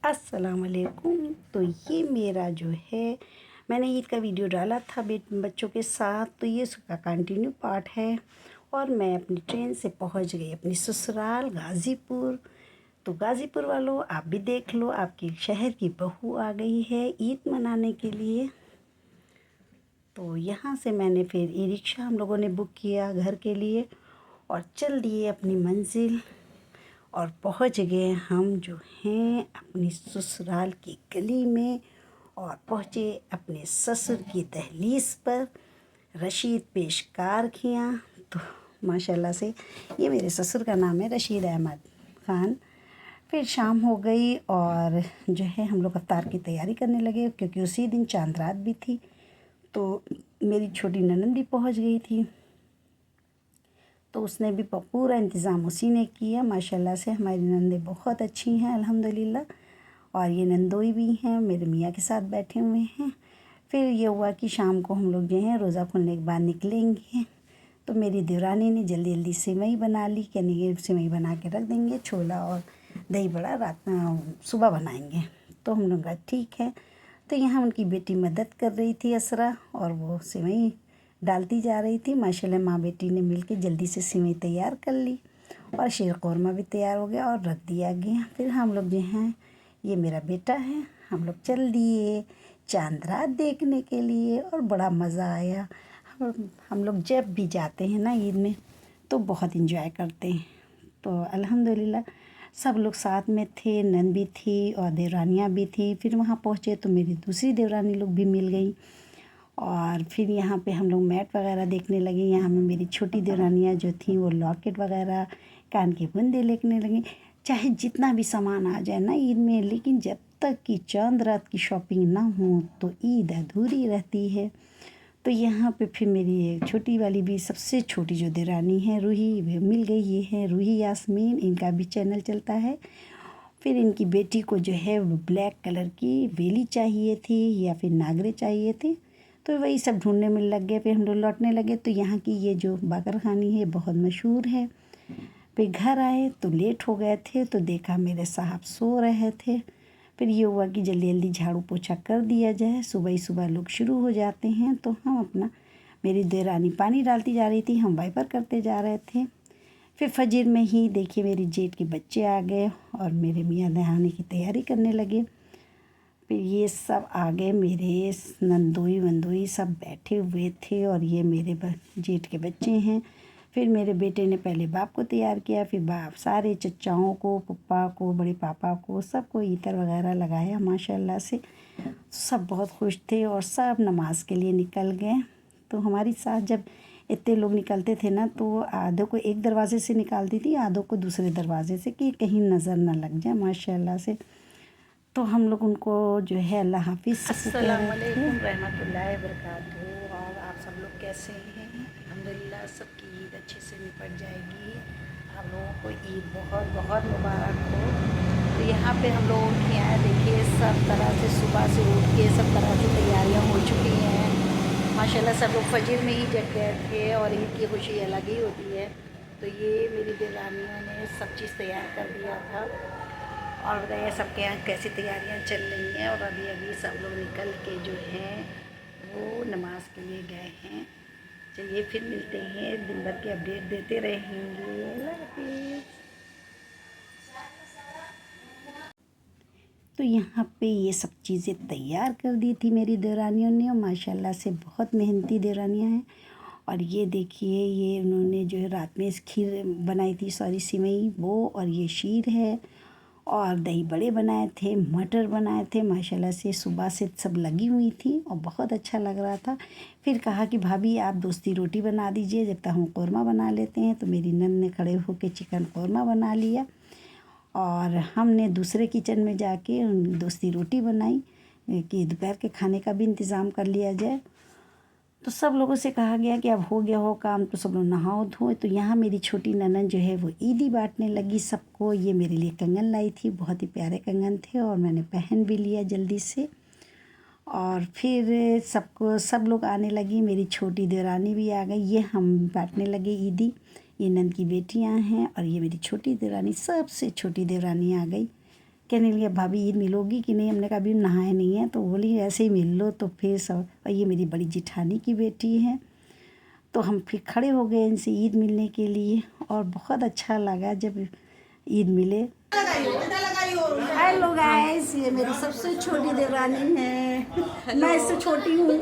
अस्सलाम वालेकुम। तो ये मेरा जो है मैंने ईद का वीडियो डाला था बच्चों के साथ, तो ये उसका कंटिन्यू पार्ट है। और मैं अपनी ट्रेन से पहुंच गई अपनी ससुराल गाज़ीपुर। तो गाज़ीपुर वालों, आप भी देख लो, आपकी शहर की बहू आ गई है ईद मनाने के लिए। तो यहाँ से मैंने फिर ई रिक्शा हम लोगों ने बुक किया घर के लिए और चल दिए अपनी मंजिल। और पहुंच गए हम जो हैं अपनी ससुराल की गली में, और पहुँचे अपने ससुर की दहलीज पर। रशीद पेशकार किया। तो माशाल्लाह से ये मेरे ससुर का नाम है रशीद अहमद ख़ान। फिर शाम हो गई और जो है हम लोग अफ्तार की तैयारी करने लगे, क्योंकि उसी दिन चांद रात भी थी। तो मेरी छोटी ननंद भी पहुंच गई थी, तो उसने भी पूरा इंतज़ाम उसी ने किया। माशाल्लाह से हमारी नंदें बहुत अच्छी हैं अल्हम्दुलिल्लाह। और ये नंदोई भी हैं, मेरे मियाँ के साथ बैठे हुए हैं। फिर ये हुआ कि शाम को हम लोग जो हैं रोज़ा खुलने के बाद निकलेंगे। तो मेरी देवरानी ने जल्दी जल्दी सेवई बना ली, कहने ये सेवई बना के रख देंगे, छोला और दही बड़ा सुबह बनाएंगे। तो हम लोग कहा ठीक है। तो यहाँ उनकी बेटी मदद कर रही थी असरा, और वो सेवई डालती जा रही थी। माशाल्लाह माँ बेटी ने मिलके जल्दी से सेवई तैयार कर ली और शीर कौरमा भी तैयार हो गया और रख दिया गया। फिर हम लोग जो हैं, ये मेरा बेटा है, हम लोग चल दिए चांद रात देखने के लिए और बड़ा मज़ा आया। हम लोग जब भी जाते हैं ना ईद में तो बहुत इंजॉय करते हैं। तो अल्हम्दुलिल्लाह सब लोग साथ में थे, नंद भी थी और देवरानियाँ भी थी। फिर वहाँ पहुँचे तो मेरी दूसरी देवरानी लोग भी मिल गई, और फिर यहाँ पे हम लोग मैट वगैरह देखने लगे। यहाँ में मेरी छोटी देवरानियाँ जो थी वो लॉकेट वगैरह, कान के बूंदे देखने लगी। चाहे जितना भी सामान आ जाए ना ईद में, लेकिन जब तक कि चांद रात की शॉपिंग ना हो तो ईद अधूरी रहती है। तो यहाँ पे फिर मेरी एक छोटी वाली भी, सबसे छोटी जो देवरानी है रूही, वे मिल गई। ये है रूही यास्मीन, इनका भी चैनल चलता है। फिर इनकी बेटी को जो है वो ब्लैक कलर की वेली चाहिए थी या फिर नागरे चाहिए थे, तो वही सब ढूंढने में लग गए। फिर हम लोग लौटने लगे तो यहाँ की ये जो बाकरखानी है बहुत मशहूर है। फिर घर आए तो लेट हो गए थे, तो देखा मेरे साहब सो रहे थे। फिर ये हुआ कि जल्दी जल्दी झाड़ू पोछा कर दिया जाए, सुबह ही सुबह लोग शुरू हो जाते हैं। तो हम अपना, मेरी देवरानी पानी डालती जा रही थी, हम वाइपर करते जा रहे थे। फिर फजर में ही देखिए मेरी जेठ के बच्चे आ गए और मेरे मियाँ नहाने की तैयारी करने लगे। फिर ये सब आ गए, मेरे नंदोई वंदोई सब बैठे हुए थे, और ये मेरे जेठ के बच्चे हैं। फिर मेरे बेटे ने पहले बाप को तैयार किया, फिर बाप सारे चचाओं को, पप्पा को, बड़े पापा को, सबको इतर वगैरह लगाया। माशाल्लाह से सब बहुत खुश थे और सब नमाज के लिए निकल गए। तो हमारी सास जब इतने लोग निकलते थे ना, तो आधों को एक दरवाज़े से निकालती थी, आधों को दूसरे दरवाज़े से, कि कहीं नज़र ना लग जाए माशाल्लाह से। तो हम लोग उनको जो है अल्लाह हाफिज़ अस्सलाम वालेकुम रहमतुल्लाहि बरकातहू। और आप सब लोग कैसे हैं? अल्हम्दुलिल्लाह सबकी ईद अच्छे से निपट जाएगी। आप लोगों को ईद बहुत बहुत मुबारक हो। तो यहाँ पे हम लोगों के यहाँ देखिए सब तरह से सुबह से उठ के सब तरह की तैयारियाँ हो चुकी हैं। माशाल्लाह सब लोग फजर में ही जग गए थे और ईद की खुशी अलग ही होती है। तो ये मेरी देवरानियों ने सब चीज़ तैयार कर दिया था। और बताइए सबके यहाँ कैसी तैयारियाँ चल रही हैं। और अभी अभी सब लोग निकल के जो हैं वो नमाज के लिए गए हैं। चलिए फिर मिलते हैं, दिन भर की अपडेट देते रहेंगे। अल्लाह हाफिज़। तो यहाँ पे ये सब चीज़ें तैयार कर दी थी मेरी देवरानियों ने, और माशाल्लाह से बहुत मेहनती देवरानियाँ हैं। और ये देखिए, ये उन्होंने जो है रात में इस खीर बनाई थी, सॉरी सिवई वो, और ये शीर है, और दही बड़े बनाए थे, मटर बनाए थे। माशाल्लाह से सुबह से सब लगी हुई थी और बहुत अच्छा लग रहा था। फिर कहा कि भाभी आप दोस्ती रोटी बना दीजिए जब तक हम कौरमा बना लेते हैं। तो मेरी नन ने खड़े होकर चिकन कौरमा बना लिया, और हमने दूसरे किचन में जाके दोस्ती रोटी बनाई कि दोपहर के खाने का भी इंतज़ाम कर लिया जाए। तो सब लोगों से कहा गया कि अब हो गया हो काम, तो सब लोग नहाओ धोए। तो यहाँ मेरी छोटी ननद जो है वो ईदी बांटने लगी सबको। ये मेरे लिए कंगन लाई थी, बहुत ही प्यारे कंगन थे, और मैंने पहन भी लिया जल्दी से। और फिर सबको, सब लोग आने लगी, मेरी छोटी देवरानी भी आ गई, ये हम बांटने लगे ईदी। ये नंद की बेटियां हैं और ये मेरी छोटी देवरानी, सबसे छोटी देवरानी आ गई। कहने लगे भाभी ईद मिलोगी कि नहीं। हमने कहा अभी नहाए नहीं है, तो बोली ऐसे ही मिल लो। तो फिर सब, और ये मेरी बड़ी जेठानी की बेटी है। तो हम फिर खड़े हो गए इनसे ईद मिलने के लिए, और बहुत अच्छा लगा जब ईद मिले। हेलो गाइस, ये मेरी सबसे छोटी देवरानी है, मैं इससे छोटी हूँ।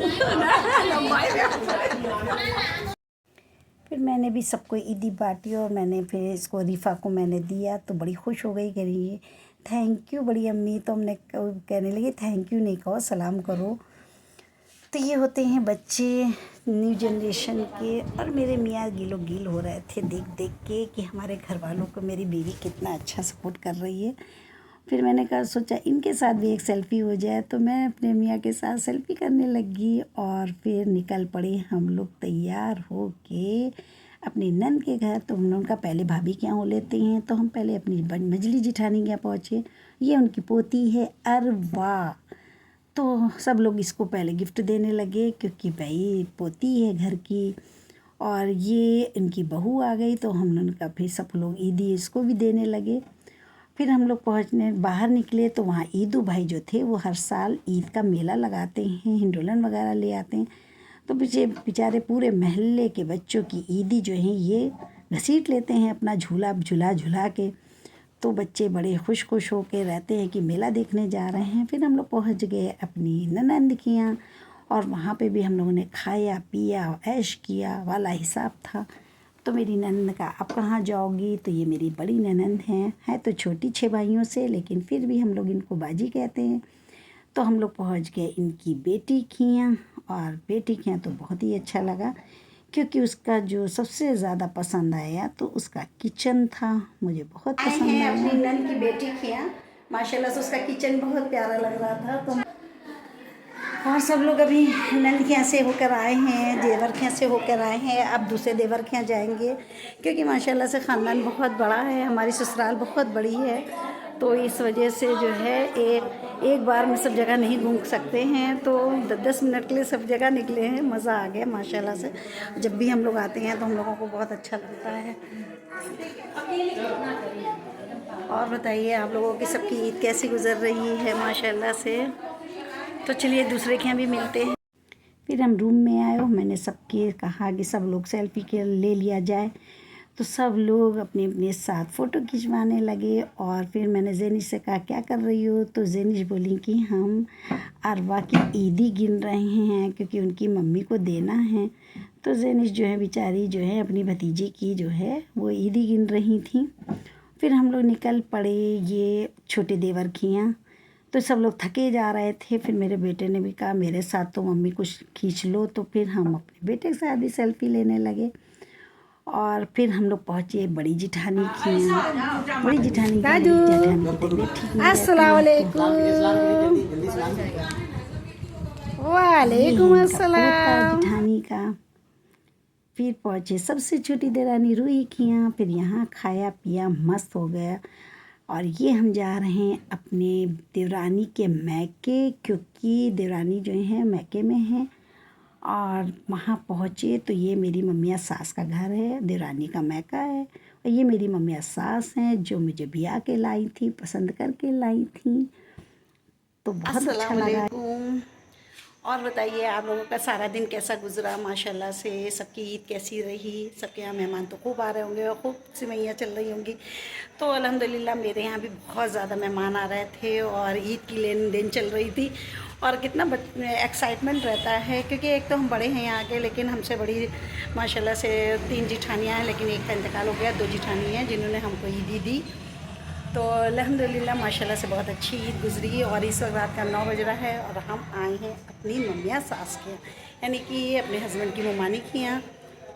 फिर मैंने भी सबको ईदी बांटी, और मैंने फिर इसको रिफ़ा को मैंने दिया, तो बड़ी खुश हो गई। कह रही है थैंक यू बड़ी अम्मी। तो हमने कहने लगी थैंक यू नहीं कहो, सलाम करो। तो ये होते हैं बच्चे न्यू जनरेशन के। और मेरे मियाँ गिलो गिल हो रहे थे देख देख के कि हमारे घर वालों को मेरी बीवी कितना अच्छा सपोर्ट कर रही है। फिर मैंने कहा सोचा इनके साथ भी एक सेल्फ़ी हो जाए, तो मैं अपने मियाँ के साथ सेल्फ़ी करने लगी। और फिर निकल पड़े हम लोग तैयार हो के अपनी नंद के घर। तो हम उनका पहले भाभी के यहाँ हो लेते हैं, तो हम पहले अपनी मझली जेठानी के यहाँ पहुँचे। ये उनकी पोती है अरवा। तो सब लोग इसको पहले गिफ्ट देने लगे, क्योंकि भाई पोती है घर की। और ये इनकी बहू आ गई, तो हम उनका फिर सब लोग ईदी इसको भी देने लगे। फिर हम लोग बाहर निकले, तो वहाँ ईदू भाई जो थे वो हर साल ईद का मेला लगाते हैं, हिंडोलन वगैरह ले आते हैं। तो बेचारे पूरे महल्ले के बच्चों की ईदी जो है ये घसीट लेते हैं अपना झूला झुला के। तो बच्चे बड़े खुश खुश होके रहते हैं कि मेला देखने जा रहे हैं। फिर हम लोग पहुँच गए अपनी ननंद के यहाँ, और वहाँ पे भी हम लोगों ने खाया पिया ऐश किया वाला हिसाब था। तो मेरी ननंद का आप कहाँ जाओगी, तो ये मेरी बड़ी ननंद है तो छोटी 6 भाइयों से, लेकिन फिर भी हम लोग इनको बाजी कहते हैं। तो हम लोग पहुँच गए इनकी बेटी के यहाँ, और बेटी के यहाँ तो बहुत ही अच्छा लगा, क्योंकि उसका जो सबसे ज़्यादा पसंद आया तो उसका किचन था। मुझे बहुत पसंद आया। अपनी नंद की बेटी के यहाँ माशाल्लाह से उसका किचन बहुत प्यारा लग रहा था। तो और सब लोग अभी नंद के यहाँ से होकर आए हैं, देवर के यहाँ से होकर आए हैं। अब दूसरे देवर के यहाँ जाएंगे, क्योंकि माशाल्लाह से ख़ानदान बहुत बड़ा है, हमारी ससुराल बहुत बड़ी है। तो इस वजह से जो है एक बार में सब जगह नहीं घूम सकते हैं। तो 10 मिनट के लिए सब जगह निकले हैं, मज़ा आ गया माशाल्लाह से। जब भी हम लोग आते हैं तो हम लोगों को बहुत अच्छा लगता है। और बताइए आप लोगों की सबकी ईद कैसी गुजर रही है माशाल्लाह से। तो चलिए दूसरे के यहाँ भी मिलते हैं। फिर हम रूम में आए, मैंने सबके कहा कि सब लोग सेल्फ़ी के ले लिया जाए। तो सब लोग अपने अपने साथ फ़ोटो खिंचवाने लगे। और फिर मैंने जेनिश से कहा क्या कर रही हो, तो जेनिश बोली कि हम अरवा की ईदी गिन रहे हैं, क्योंकि उनकी मम्मी को देना है। तो जेनिश जो है बेचारी जो है अपनी भतीजी की जो है वो ईदी गिन रही थी। फिर हम लोग निकल पड़े ये छोटे देवर के यहाँ। तो सब लोग थके जा रहे थे। फिर मेरे बेटे ने भी कहा मेरे साथ तो मम्मी कुछ खींच लो। तो फिर हम अपने बेटे के साथ भी सेल्फ़ी लेने लगे। और फिर हम लोग पहुँचे बड़ी जेठानी की यहाँ। बड़ी जेठानी की तबीयत ठीक नहीं। अस्सलाम वालेकुम। वालेकुम अस्सलाम। जेठानी का फिर पहुँचे सबसे छोटी देरानी रूही की यहाँ। फिर यहाँ खाया पिया मस्त हो गया। और ये हम जा रहे हैं अपने देवरानी के मैके, क्योंकि देवरानी जो है मैके में है। और वहाँ पहुँचे तो ये मेरी मम्मिया सास का घर है, देवरानी का मैका है। और ये मेरी मम्मिया सास हैं जो मुझे ब्याह के लाई थी, पसंद करके लाई थी। तो बहुत अच्छा लगा। और बताइए आप लोगों का सारा दिन कैसा गुजरा माशाल्लाह से। सबकी ईद कैसी रही। सबके यहाँ मेहमान तो खूब आ रहे होंगे और खूब सिवैयाँ चल रही होंगी। तो अल्हम्दुलिल्लाह मेरे यहाँ भी बहुत ज़्यादा मेहमान आ रहे थे, और ईद की लेन देन चल रही थी। और कितना एक्साइटमेंट रहता है, क्योंकि एक तो हम बड़े हैं यहाँ के, लेकिन हमसे बड़ी माशाल्लाह से 3 जेठानियाँ हैं, लेकिन एक का इंतकाल हो गया। 2 जेठानी हैं जिन्होंने हमको ईदी दी। तो अल्हम्दुलिल्लाह माशाल्लाह से बहुत अच्छी ईद गुजरी। और इस वक्त रात का 9 बज रहा है, और हम आए हैं अपनी मम्मियाँ सास के, यानी कि अपने हस्बैंड की ममानी के यहाँ।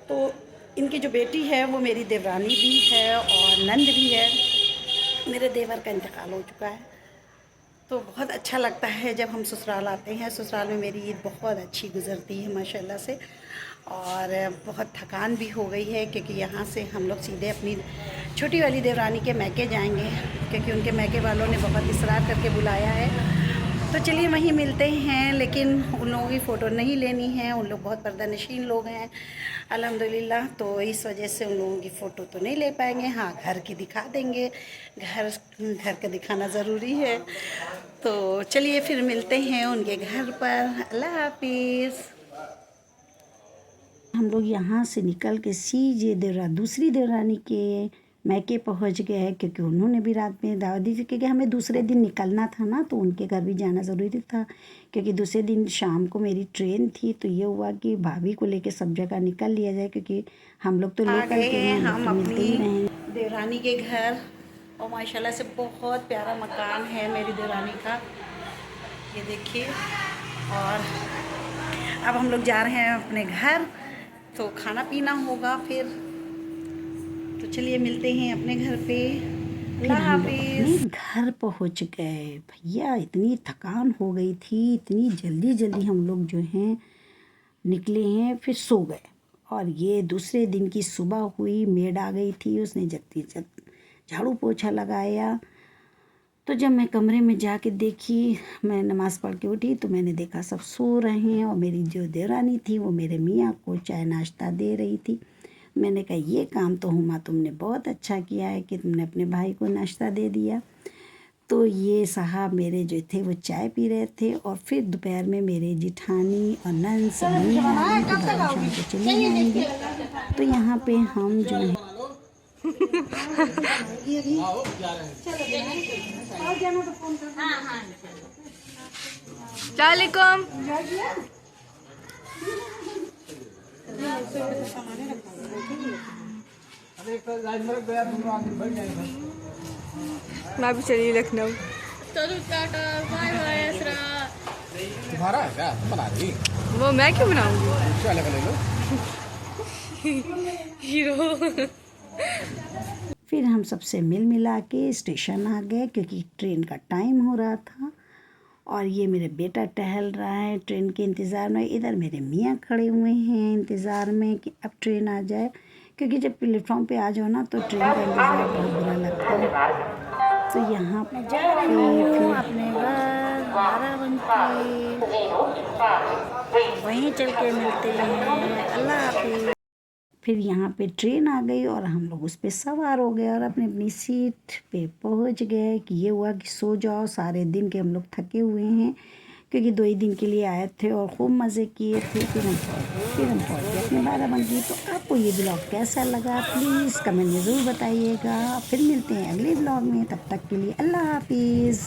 तो इनकी जो बेटी है वो मेरी देवरानी भी है और नंद भी है। मेरे देवर का इंतकाल हो चुका है। तो बहुत अच्छा लगता है जब हम ससुराल आते हैं। ससुराल में मेरी ईद बहुत अच्छी गुजरती है माशाल्लाह से। और बहुत थकान भी हो गई है, क्योंकि यहाँ से हम लोग सीधे अपनी छोटी वाली देवरानी के मैके जाएंगे, क्योंकि उनके मैके वालों ने बहुत इसरार करके बुलाया है। तो चलिए वहीं मिलते हैं, लेकिन उन लोगों की फ़ोटो नहीं लेनी है, उन लोग बहुत पर्दानशीन लोग हैं अल्हम्दुलिल्लाह, तो इस वजह से उन लोगों की फ़ोटो तो नहीं ले पाएंगे। हाँ, घर की दिखा देंगे, घर घर का दिखाना ज़रूरी है। तो चलिए फिर मिलते हैं उनके घर पर। अल्लाह हाफिज़। हम लोग यहाँ से निकल के सीधे दूसरी देवरानी के मैके पहुँच गए हैं, क्योंकि उन्होंने भी रात में दावत दी थी, क्योंकि हमें दूसरे दिन निकलना था ना, तो उनके घर भी जाना ज़रूरी था, क्योंकि दूसरे दिन शाम को मेरी ट्रेन थी। तो ये हुआ कि भाभी को लेके सब जगह निकल लिया जाए, क्योंकि हम लोग तो आ लोकल गए के हैं, हम लोग हम तो मिलते ही अपनी रहेंगे। देवरानी के घर, और माशाल्लाह से बहुत प्यारा मकान है मेरी देवरानी का, ये देखिए। और अब हम लोग जा रहे हैं अपने घर, तो खाना पीना होगा फिर। तो चलिए मिलते हैं अपने घर पे। फिर अल्लाह हम लोग अपने हाफिज़। घर पहुँच गए। भैया इतनी थकान हो गई थी, इतनी जल्दी जल्दी हम लोग जो हैं निकले हैं, फिर सो गए। और ये दूसरे दिन की सुबह हुई, मेड आ गई थी, उसने जल्दी झाड़ू पोछा लगाया। तो जब मैं कमरे में जाके देखी, मैं नमाज़ पढ़ के उठी, तो मैंने देखा सब सो रहे हैं, और मेरी जो देवरानी थी वो मेरे मियाँ को चाय नाश्ता दे रही थी। मैंने कहा ये काम तो हुमा तुमने बहुत अच्छा किया है कि तुमने अपने भाई को नाश्ता दे दिया। तो ये साहब मेरे जो थे वो चाय पी रहे थे, और फिर दोपहर में मेरे जिठानी और नंद सब मिलने आ गए कि भाभी शाम को चले जाएंगे। तो यहाँ पे हम जो है वालेकुम। मैं भी चली लखनऊ। चलो टाटा बाय बाय असरा। तुम्हारा है क्या? तुम बना रही? वो मैं क्यों बनाऊंगी? क्या अलग ले लो। हीरो। फिर हम सबसे मिल मिला के स्टेशन आ गए, क्योंकि ट्रेन का टाइम हो रहा था। और ये मेरे बेटा टहल रहा है ट्रेन के इंतज़ार में, इधर मेरे मियाँ खड़े हुए हैं इंतज़ार में कि अब ट्रेन आ जाए, क्योंकि जब प्लेटफॉर्म पे आ जाओ ना तो ट्रेन का इंतज़ार बहुत बुरा लगता है। तो यहाँ पे जा रही हूँ अपने घर बाराबंकी, वहीं चल के मिलते हैं। अल्लाह हाफिज़। फिर यहाँ पे ट्रेन आ गई, और हम लोग उस पे सवार हो गए और अपनी अपनी सीट पे पहुँच गए। कि ये हुआ कि सो जाओ, सारे दिन के हम लोग थके हुए हैं, क्योंकि 2 ही दिन के लिए आए थे और खूब मज़े किए थे। फिर हम पहुँच गए अपने बाराबंकी। तो आपको ये ब्लॉग कैसा लगा प्लीज़ कमेंट में ज़रूर बताइएगा। फिर मिलते हैं अगले ब्लॉग में, तब तक के लिए अल्लाह हाफिज़।